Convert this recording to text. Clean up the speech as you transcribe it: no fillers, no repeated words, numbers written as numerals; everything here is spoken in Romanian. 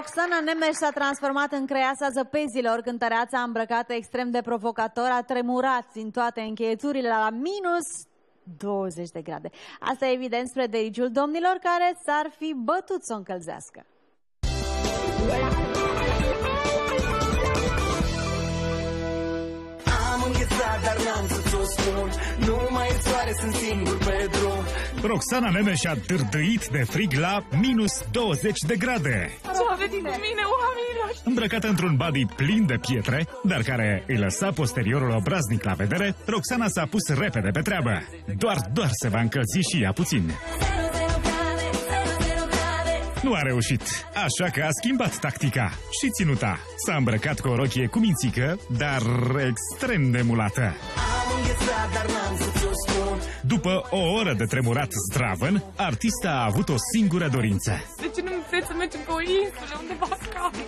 Roxana Nemes s-a transformat în creasa zăpezilor. Cântăreața îmbrăcată extrem de provocator a tremurat în toate încheieturile la minus 20 de grade. Asta e evident spre deliciul domnilor care s-ar fi bătut să o încălzească. Dar n-am să ți-o spun. Nu mai e soare, sunt singur pe drum. Roxana Nemes și-a târdăit de frig la minus 20 de grade. Ce aveți cu mine, oamenilor? Îmbrăcată într-un body plin de pietre, dar care îi lăsa posteriorul obraznic la vedere, Roxana s-a pus repede pe treabă. Doar se va încălzi și ea puțin. Nu a reușit, așa că a schimbat tactica și ținuta. S-a îmbrăcat cu o rochie cu mințică, dar extrem de mulată. După o oră de tremurat zdravăn, artista a avut o singură dorință. De ce nu-mi vreți să mergem pe o insulă undeva acasă?